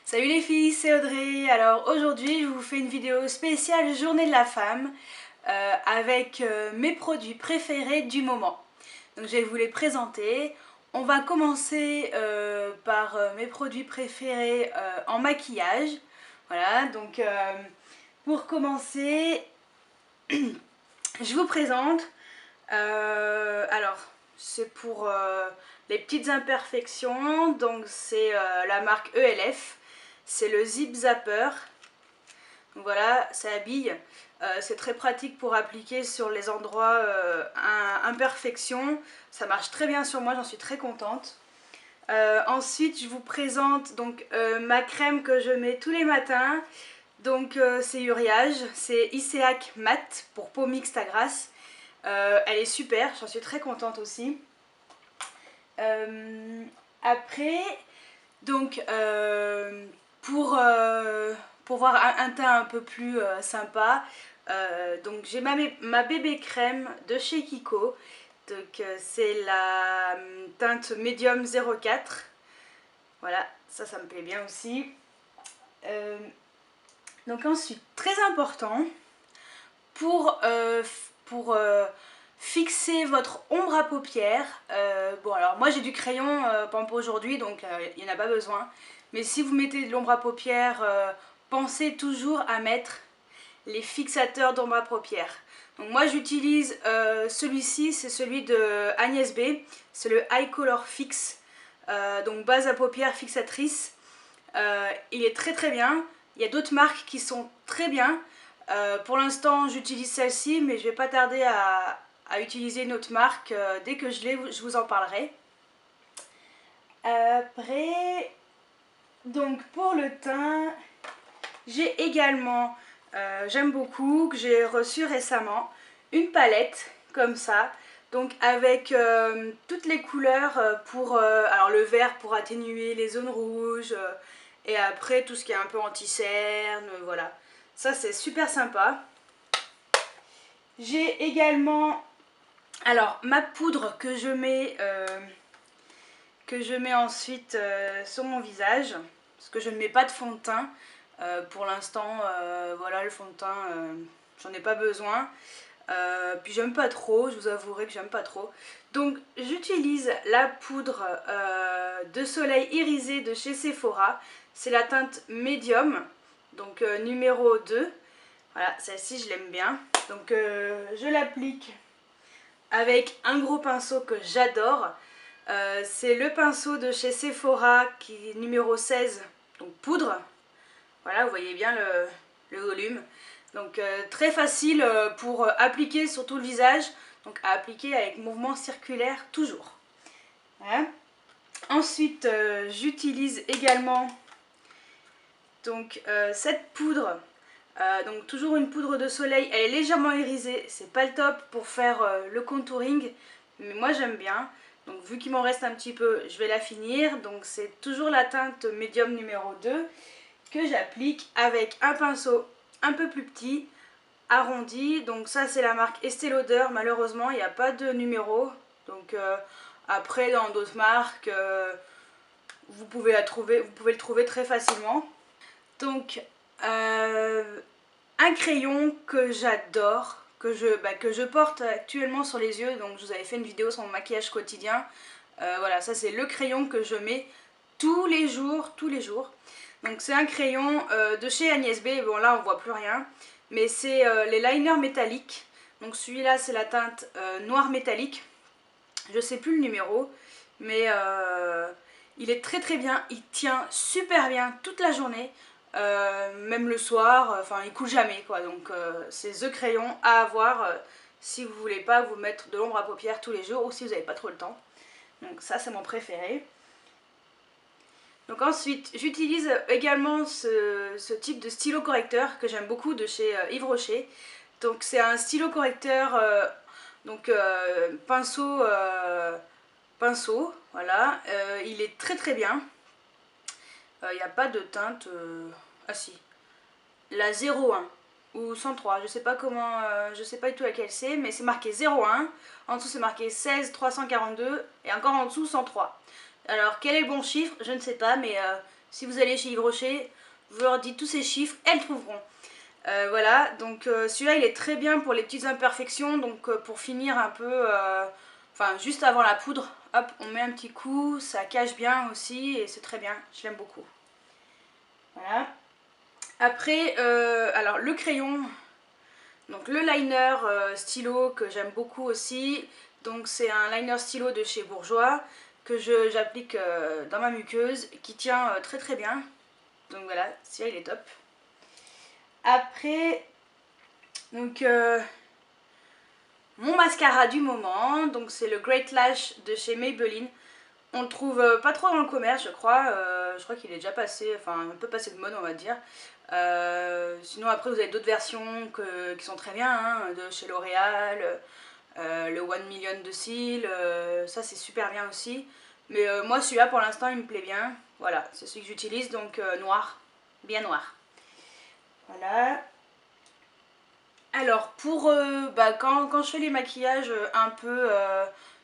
Salut les filles, c'est Audrey. Alors aujourd'hui je vous fais une vidéo spéciale Journée de la femme avec mes produits préférés du moment. Donc je vais vous les présenter. On va commencer par mes produits préférés en maquillage. Voilà, donc pour commencer, je vous présente. Alors c'est pour les petites imperfections, donc c'est la marque ELF. C'est le Zip Zapper. Donc voilà, ça habille. C'est très pratique pour appliquer sur les endroits imperfections. Ça marche très bien sur moi, j'en suis très contente. Ensuite, je vous présente donc ma crème que je mets tous les matins. Donc c'est Uriage, c'est Iseak Matte pour peau mixte à grasse. Elle est super, j'en suis très contente aussi. Après, donc pour voir un teint un peu plus sympa, donc j'ai ma bébé crème de chez Kiko. Donc c'est la teinte médium 04. Voilà, ça me plaît bien aussi. Donc ensuite, très important, pour fixer votre ombre à paupières. Bon alors moi j'ai du crayon pour aujourd'hui, donc il n'y en a pas besoin. Mais si vous mettez de l'ombre à paupières, pensez toujours à mettre les fixateurs d'ombre à paupières. Donc moi j'utilise celui-ci, c'est celui de Agnès B. C'est le Eye Color Fix. Donc base à paupières fixatrice. Il est très très bien. Il y a d'autres marques qui sont très bien. Pour l'instant j'utilise celle-ci, mais je vais pas tarder à utiliser une autre marque. Dès que je l'ai, je vous en parlerai. Après, donc pour le teint, j'ai également, j'aime beaucoup, que j'ai reçu récemment, une palette comme ça. Donc avec toutes les couleurs pour, alors le vert pour atténuer les zones rouges, et après tout ce qui est un peu anti-cerne, voilà. Ça c'est super sympa. J'ai également, alors ma poudre que je mets ensuite sur mon visage, parce que je ne mets pas de fond de teint. Pour l'instant, voilà, le fond de teint, j'en ai pas besoin. Puis j'aime pas trop, je vous avouerai que j'aime pas trop. Donc j'utilise la poudre de soleil irisé de chez Sephora. C'est la teinte médium, donc numéro 2. Voilà, celle-ci je l'aime bien. Donc je l'applique avec un gros pinceau que j'adore. C'est le pinceau de chez Sephora qui est numéro 16, donc poudre. Voilà, vous voyez bien le volume. Donc très facile pour appliquer sur tout le visage. Donc à appliquer avec mouvement circulaire toujours. Voilà. Ensuite, j'utilise également donc cette poudre. Donc toujours une poudre de soleil. Elle est légèrement irisée. C'est pas le top pour faire le contouring. Mais moi j'aime bien. Donc vu qu'il m'en reste un petit peu, je vais la finir. Donc c'est toujours la teinte médium numéro 2 que j'applique avec un pinceau un peu plus petit, arrondi. Donc ça c'est la marque Estée Lauder. Malheureusement il n'y a pas de numéro. Donc après dans d'autres marques vous pouvez le trouver très facilement. Donc un crayon que j'adore, que je porte actuellement sur les yeux. Donc je vous avais fait une vidéo sur mon maquillage quotidien. Voilà, ça c'est le crayon que je mets tous les jours, tous les jours. Donc c'est un crayon de chez Agnès B. Bon là on voit plus rien, mais c'est les liners métalliques. Donc celui-là c'est la teinte noir métallique. Je sais plus le numéro, mais il est très très bien. Il tient super bien toute la journée. Même le soir, enfin il coule jamais quoi, donc c'est the crayon à avoir si vous voulez pas vous mettre de l'ombre à paupières tous les jours ou si vous n'avez pas trop le temps. Donc ça c'est mon préféré. Donc ensuite j'utilise également ce type de stylo correcteur que j'aime beaucoup de chez Yves Rocher. Donc c'est un stylo correcteur pinceau, voilà, il est très très bien. Il n'y a pas de teinte, ah si, la 01 ou 103, je sais pas comment, je sais pas du tout laquelle c'est, mais c'est marqué 01, en dessous c'est marqué 16 342 et encore en dessous 103. Alors quel est le bon chiffre, je ne sais pas, mais Si vous allez chez Yves Rocher, vous leur dites tous ces chiffres, elles trouveront. Voilà, donc celui-là il est très bien pour les petites imperfections, donc pour finir un peu, enfin juste avant la poudre, hop, on met un petit coup, ça cache bien aussi et c'est très bien, je l'aime beaucoup. Voilà. Après, alors le crayon, donc le liner stylo que j'aime beaucoup aussi, donc c'est un liner stylo de chez Bourjois que j'applique dans ma muqueuse, qui tient très très bien, donc voilà, celui-là il est top. Après, donc mon mascara du moment, donc c'est le Great Lash de chez Maybelline. On le trouve pas trop dans le commerce, je crois qu'il est déjà passé, enfin un peu passé de mode on va dire. Sinon après vous avez d'autres versions qui sont très bien, hein, de chez L'Oréal, le 1 Million de cils, ça c'est super bien aussi. Mais moi celui-là pour l'instant il me plaît bien, voilà, c'est celui que j'utilise, donc noir, bien noir. Voilà. Alors pour quand je fais les maquillages un peu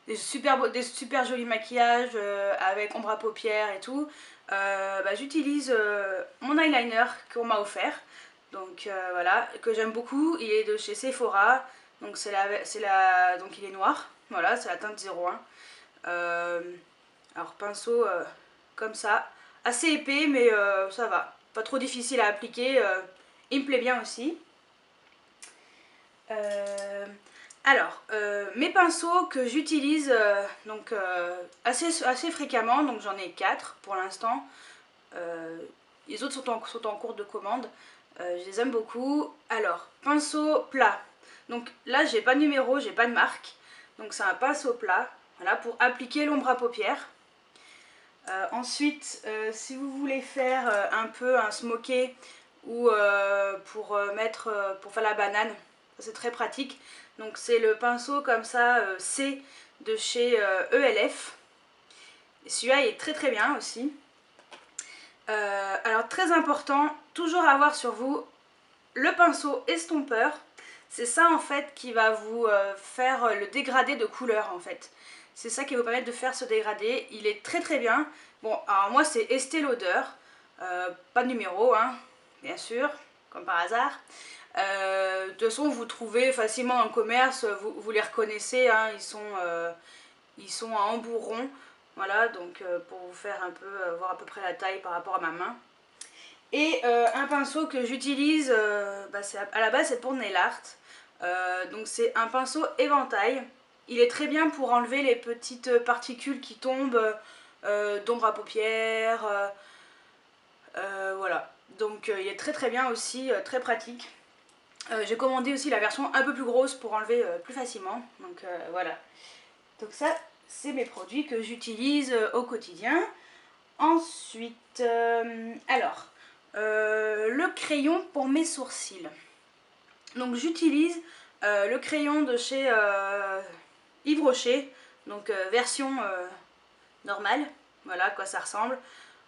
des super jolis maquillages avec ombre à paupières et tout, j'utilise mon eyeliner qu'on m'a offert, donc voilà, que j'aime beaucoup. Il est de chez Sephora, donc donc il est noir, voilà, c'est la teinte 01. Alors pinceau comme ça, assez épais mais ça va, pas trop difficile à appliquer, il me plaît bien aussi. Mes pinceaux que j'utilise assez fréquemment, donc j'en ai 4 pour l'instant. Les autres sont en cours de commande. Je les aime beaucoup. Alors, pinceau plat. Donc là, j'ai pas de numéro, j'ai pas de marque. Donc c'est un pinceau plat, voilà, pour appliquer l'ombre à paupières. Ensuite, si vous voulez faire un peu un smoké ou pour faire la banane, c'est très pratique. Donc c'est le pinceau comme ça C de chez ELF. Celui-là est très très bien aussi. Alors très important, toujours avoir sur vous le pinceau estompeur. C'est ça en fait qui va vous faire le dégradé de couleur en fait. C'est ça qui va vous permettre de faire ce dégradé. Il est très très bien. Bon, alors moi c'est Estée Lauder. Pas de numéro, hein, bien sûr, comme par hasard. De toute façon, vous trouvez facilement en commerce, vous les reconnaissez, hein, ils sont à embout rond. Voilà, donc pour vous faire un peu, voir à peu près la taille par rapport à ma main. Et un pinceau que j'utilise, à la base c'est pour nail art. Donc c'est un pinceau éventail. Il est très bien pour enlever les petites particules qui tombent d'ombre à paupières. Voilà. Donc il est très très bien aussi, très pratique. J'ai commandé aussi la version un peu plus grosse pour enlever plus facilement. Donc voilà. Donc ça, c'est mes produits que j'utilise au quotidien. Ensuite, le crayon pour mes sourcils. Donc j'utilise le crayon de chez Yves Rocher, donc version normale, voilà à quoi ça ressemble.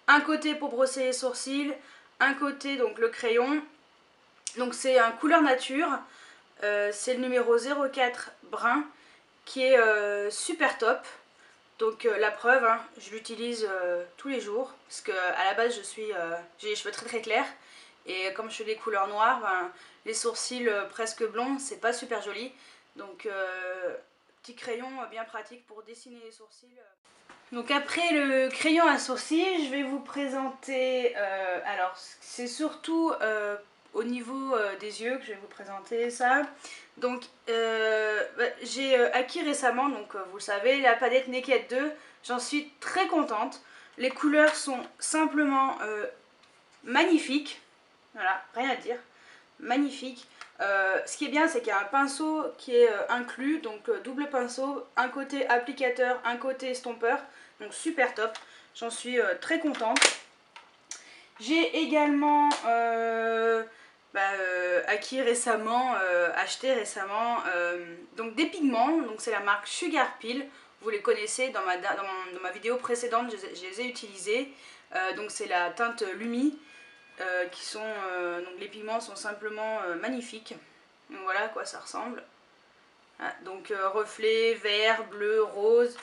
Un côté pour brosser les sourcils, un côté donc le crayon. Donc c'est un couleur nature, c'est le numéro 04 brun qui est super top. Donc la preuve, hein, je l'utilise tous les jours parce que à la base j'ai les cheveux très très clairs et comme je fais des couleurs noires, les sourcils presque blonds, c'est pas super joli. Donc petit crayon bien pratique pour dessiner les sourcils. Donc après le crayon à sourcils, je vais vous présenter, alors c'est surtout au niveau des yeux que je vais vous présenter ça. Donc j'ai acquis récemment, donc vous le savez, la palette Naked 2, j'en suis très contente. Les couleurs sont simplement magnifiques, voilà, rien à dire, magnifique. Ce qui est bien, c'est qu'il y a un pinceau qui est inclus, donc double pinceau, un côté applicateur, un côté estompeur, donc super top, j'en suis très contente. J'ai également acquis récemment, acheté récemment, donc des pigments, donc c'est la marque Sugar Pill, vous les connaissez, dans ma vidéo précédente, je les ai utilisés, donc c'est la teinte Lumi. Donc les pigments sont simplement magnifiques. Donc voilà à quoi ça ressemble. Ah, donc reflet vert, bleu, rose.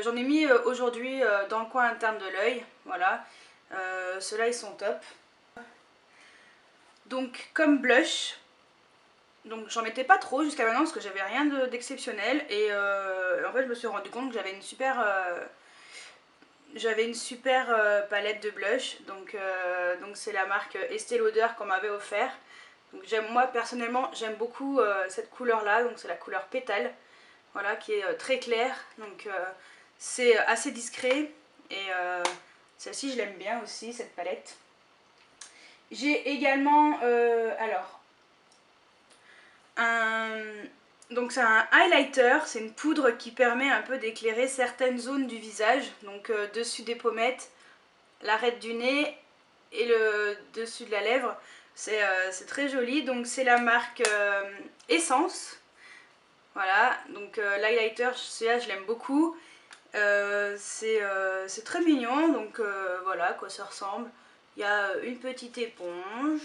j'en ai mis aujourd'hui dans le coin interne de l'œil, voilà. Ceux-là ils sont top. Donc comme blush, donc j'en mettais pas trop jusqu'à maintenant parce que j'avais rien d'exceptionnel et en fait je me suis rendu compte que j'avais une super palette de blush, donc c'est la marque Estée Lauder qu'on m'avait offert. Donc moi personnellement j'aime beaucoup cette couleur là, donc c'est la couleur pétale, voilà, qui est très claire, donc c'est assez discret et celle-ci je l'aime bien aussi, cette palette. J'ai également alors donc c'est un highlighter, c'est une poudre qui permet un peu d'éclairer certaines zones du visage, donc dessus des pommettes, l'arête du nez et le dessus de la lèvre. C'est très joli, donc c'est la marque Essence. Voilà, donc l'highlighter, celui-là je l'aime beaucoup. C'est très mignon, donc voilà à quoi ça ressemble. Il y a une petite éponge,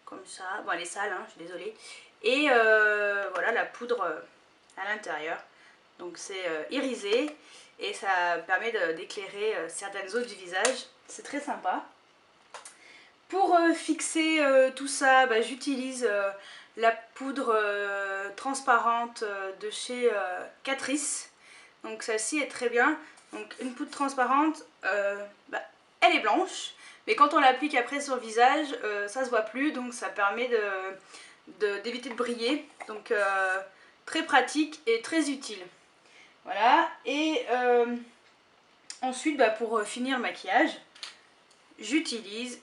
comme ça. Bon, elle est sale, hein, je suis désolée. Et voilà la poudre à l'intérieur. Donc c'est irisé et ça permet d'éclairer certaines zones du visage. C'est très sympa. Pour fixer tout ça, bah, j'utilise la poudre transparente de chez Catrice. Donc celle-ci est très bien. Donc une poudre transparente, bah, elle est blanche, mais quand on l'applique après sur le visage, ça se voit plus, donc ça permet d'éviter de briller. Donc très pratique et très utile. Voilà, et ensuite bah, pour finir le maquillage, j'utilise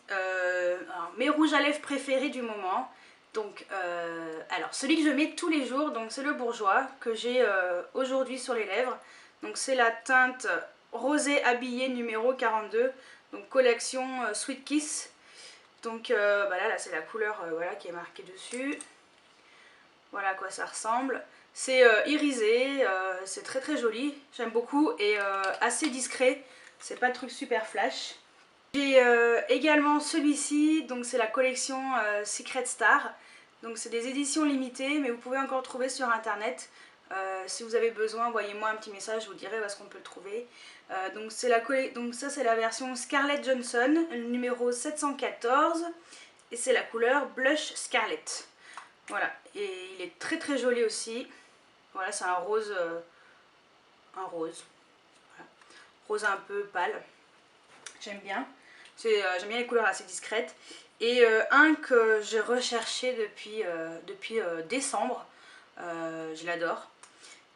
mes rouges à lèvres préférés du moment. Donc, alors celui que je mets tous les jours, donc c'est le Bourjois que j'ai aujourd'hui sur les lèvres. Donc c'est la teinte Rosé Habillé numéro 42, donc collection Sweet Kiss. Donc bah là c'est la couleur voilà, qui est marquée dessus. Voilà à quoi ça ressemble. C'est irisé, c'est très très joli, j'aime beaucoup et assez discret. C'est pas le truc super flash. J'ai également celui-ci, donc c'est la collection Secret Star. Donc c'est des éditions limitées, mais vous pouvez encore le trouver sur internet. Si vous avez besoin, envoyez-moi un petit message, je vous dirai où est-ce qu'on peut le trouver. Donc ça c'est la version Scarlett Johansson, le numéro 714, et c'est la couleur Blush Scarlett. Voilà, et il est très très joli aussi. Voilà, c'est un rose, voilà. Rose un peu pâle. J'aime bien. J'aime bien les couleurs assez discrètes. Et un que j'ai recherché depuis décembre, je l'adore.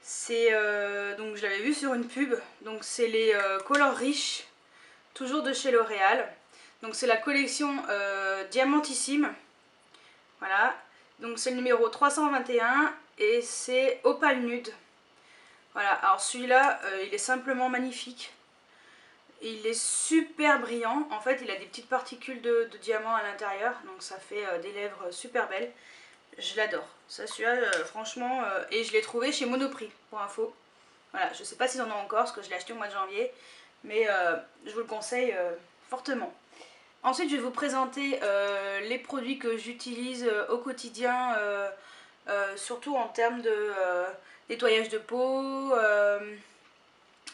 C'est donc je l'avais vu sur une pub, donc c'est les Color Riche, toujours de chez L'Oréal. Donc c'est la collection Diamantissime. Voilà, donc c'est le numéro 321 et c'est Opale Nude. Voilà, alors celui-là il est simplement magnifique. Il est super brillant, en fait il a des petites particules de diamant à l'intérieur, donc ça fait des lèvres super belles. Je l'adore, ça celui-là franchement, et je l'ai trouvé chez Monoprix pour info. Voilà, je sais pas s'ils en ont encore parce que je l'ai acheté au mois de janvier, mais je vous le conseille fortement. Ensuite je vais vous présenter les produits que j'utilise au quotidien, surtout en termes de nettoyage de peau,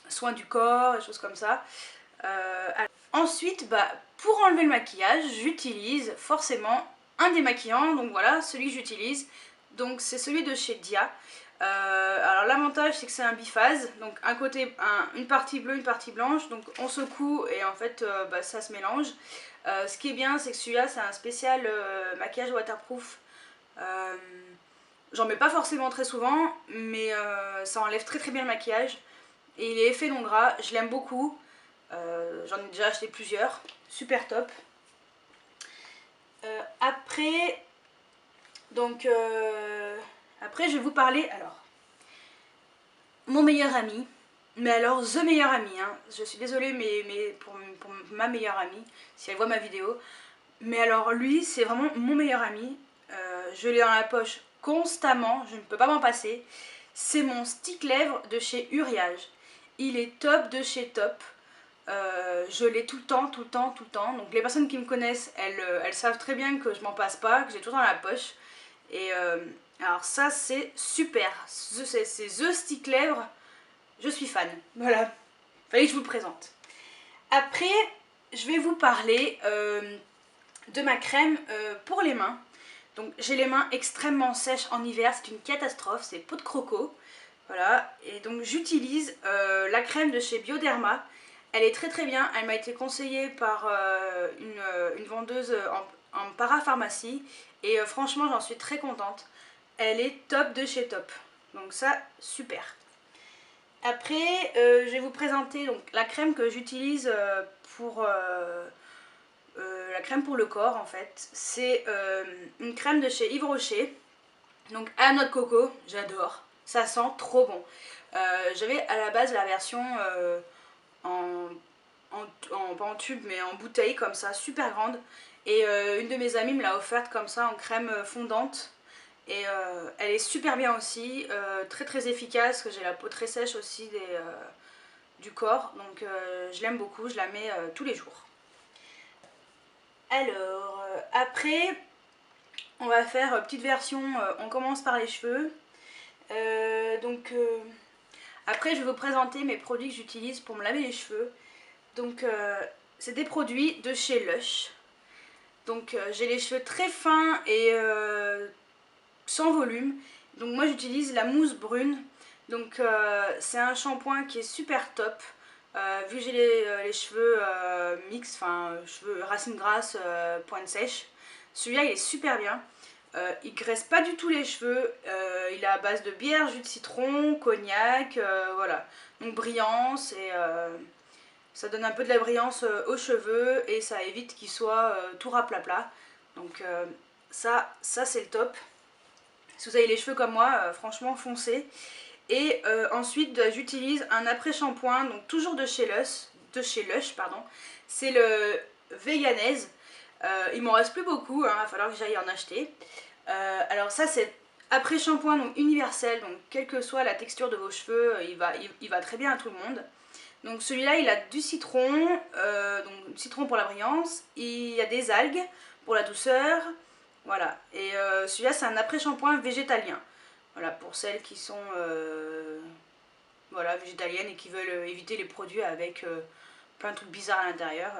soins du corps, et choses comme ça. Ensuite, bah, pour enlever le maquillage, j'utilise forcément un démaquillant, donc voilà, celui que j'utilise, donc c'est celui de chez Dia. Alors l'avantage c'est que c'est un biphase, donc un côté, une partie bleue, une partie blanche, donc on secoue et en fait bah, ça se mélange. Ce qui est bien c'est que celui-là c'est un spécial maquillage waterproof. J'en mets pas forcément très souvent, mais ça enlève très très bien le maquillage. Et il est effet non gras, je l'aime beaucoup. J'en ai déjà acheté plusieurs, super top. Après je vais vous parler, alors, mon meilleur ami, mais alors the meilleur ami, hein. Je suis désolée mais pour ma meilleure amie, si elle voit ma vidéo, mais alors lui c'est vraiment mon meilleur ami, je l'ai dans la poche constamment, je ne peux pas m'en passer. C'est mon stick lèvres de chez Uriage, il est top de chez top. Je l'ai tout le temps, tout le temps, tout le temps. Donc les personnes qui me connaissent, elles savent très bien que je m'en passe pas, que j'ai tout dans la poche. Et alors ça c'est super. C'est The Stick Lèvres, je suis fan. Voilà. fallait que je vous le présente. Après, je vais vous parler de ma crème pour les mains. Donc j'ai les mains extrêmement sèches en hiver, c'est une catastrophe, c'est peau de croco. Voilà, et donc j'utilise la crème de chez Bioderma. Elle est très très bien, elle m'a été conseillée par une vendeuse en parapharmacie. Et franchement j'en suis très contente. Elle est top de chez top. Donc ça, super. Après, je vais vous présenter donc, la crème que j'utilise pour... la crème pour le corps en fait. C'est une crème de chez Yves Rocher. Donc à la noix de coco, j'adore. Ça sent trop bon. J'avais à la base la version pas en tube mais en bouteille comme ça, super grande. Et une de mes amies me l'a offerte comme ça en crème fondante. Et elle est super bien aussi, très très efficace, que j'ai la peau très sèche aussi du corps. Donc je l'aime beaucoup, je la mets tous les jours. Alors, après, on va faire petite version, on commence par les cheveux. Après je vais vous présenter mes produits que j'utilise pour me laver les cheveux. Donc c'est des produits de chez Lush. Donc j'ai les cheveux très fins et sans volume. Donc moi j'utilise la mousse brune. Donc c'est un shampoing qui est super top. Vu que j'ai les cheveux mix, enfin cheveux racines grasses, pointe sèche, celui-là il est super bien. Il graisse pas du tout les cheveux, il est à base de bière, jus de citron, cognac, voilà. Donc brillance et ça donne un peu de la brillance aux cheveux et ça évite qu'ils soient tout raplapla. Donc ça c'est le top. Si vous avez les cheveux comme moi, franchement foncez. Et ensuite j'utilise un après-shampoing, donc toujours de chez Lush, pardon. C'est le Veganese. Il m'en reste plus beaucoup, hein, il va falloir que j'aille en acheter. Alors ça c'est après-shampoing donc universel, donc quelle que soit la texture de vos cheveux, il va très bien à tout le monde. Donc celui-là il a du citron, donc du citron pour la brillance, il y a des algues pour la douceur, voilà. Et celui-là c'est un après-shampoing végétalien. Voilà, pour celles qui sont voilà, végétaliennes et qui veulent éviter les produits avec plein de trucs bizarres à l'intérieur,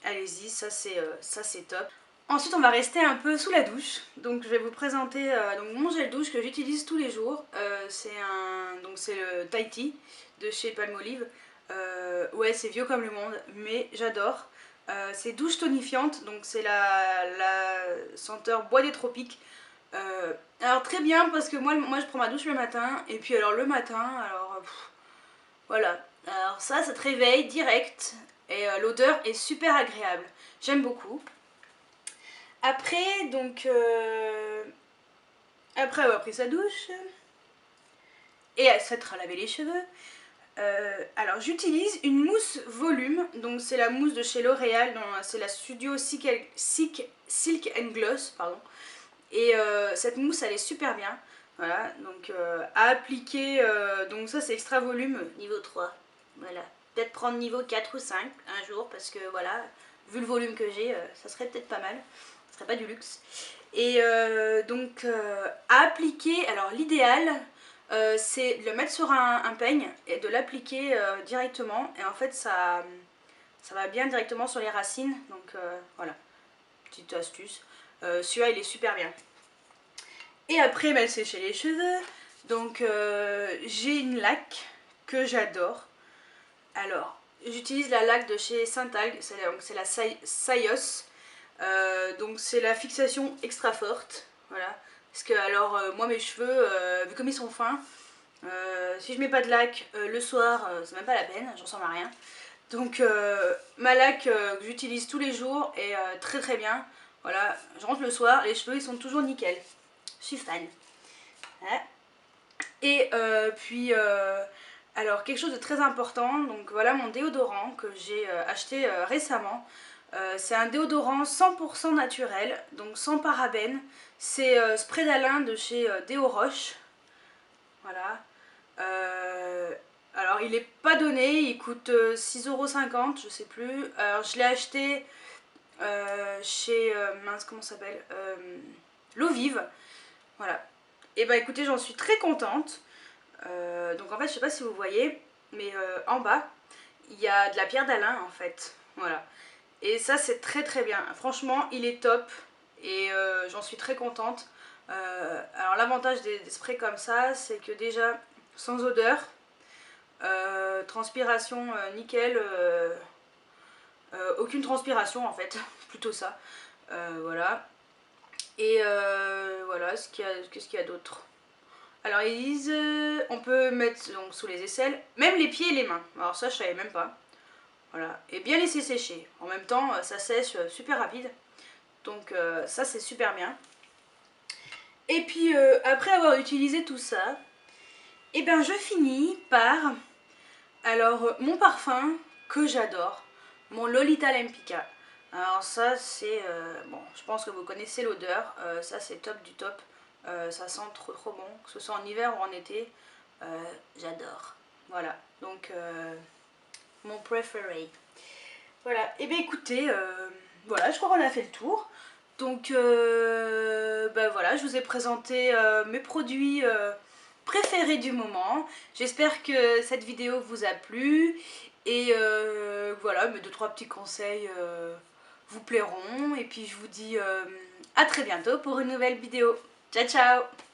allez-y, ça c'est top. Ensuite on va rester un peu sous la douche, donc je vais vous présenter donc mon gel douche que j'utilise tous les jours. C'est le Tahiti de chez Palmolive. Ouais, c'est vieux comme le monde, mais j'adore. C'est douche tonifiante, donc c'est la senteur bois des tropiques. Alors très bien parce que moi je prends ma douche le matin et puis alors le matin, alors voilà. Alors ça te réveille direct et l'odeur est super agréable. J'aime beaucoup. Après donc après avoir pris sa douche et à s'être lavé les cheveux, alors j'utilise une mousse volume, donc c'est la mousse de chez L'Oréal, c'est la Studio Silk and Gloss, pardon. Et cette mousse elle est super bien, voilà, donc à appliquer, donc ça c'est extra volume niveau 3, voilà, peut-être prendre niveau 4 ou 5 un jour parce que voilà, vu le volume que j'ai, ça serait peut-être pas mal, ça serait pas du luxe. Et à appliquer, alors l'idéal c'est de le mettre sur un peigne et de l'appliquer directement et en fait ça va bien directement sur les racines, donc voilà, petite astuce. Celui-là il est super bien. Et après bah, sécher les cheveux, donc j'ai une laque que j'adore. Alors j'utilise la laque de chez Saint-Algue, c'est la Sayos. Donc c'est la fixation extra forte, voilà. Parce que alors moi mes cheveux, vu comme ils sont fins, si je mets pas de laque le soir, c'est même pas la peine, j'en sens rien. Donc ma laque que j'utilise tous les jours est très très bien. Voilà, je rentre le soir, les cheveux ils sont toujours nickel. Je suis fan. Ouais. Et puis alors quelque chose de très important, donc voilà mon déodorant que j'ai acheté récemment. C'est un déodorant 100% naturel, donc sans parabènes. C'est spray d'Alain de chez Déo Roche. Voilà. Alors il est pas donné, il coûte 6,50 €, je sais plus. Alors je l'ai acheté chez, mince comment ça s'appelle, L'Eau Vive. Voilà. Et bah écoutez, j'en suis très contente. Donc en fait, je sais pas si vous voyez, mais en bas, il y a de la pierre d'Alain en fait, voilà. Et ça c'est très très bien, franchement il est top et j'en suis très contente. Alors l'avantage des sprays comme ça, c'est que déjà sans odeur, transpiration nickel, aucune transpiration en fait, plutôt ça, voilà. Et voilà, qu'est-ce qu'il y a d'autre? Alors ils disent, on peut mettre donc sous les aisselles, même les pieds et les mains. Alors ça je savais même pas. Voilà, et bien laisser sécher. En même temps, ça sèche super rapide. Donc ça c'est super bien. Et puis après avoir utilisé tout ça, et ben je finis par alors mon parfum que j'adore, mon Lolita Lempicka. Alors ça c'est bon, je pense que vous connaissez l'odeur, ça c'est top du top. Ça sent trop trop bon, que ce soit en hiver ou en été, j'adore. Voilà, donc mon préféré. Voilà, et bien écoutez, voilà, je crois qu'on a fait le tour. Donc ben voilà, je vous ai présenté mes produits préférés du moment. J'espère que cette vidéo vous a plu. Et voilà, mes 2-3 petits conseils vous plairont. Et puis je vous dis à très bientôt pour une nouvelle vidéo. Ciao ciao!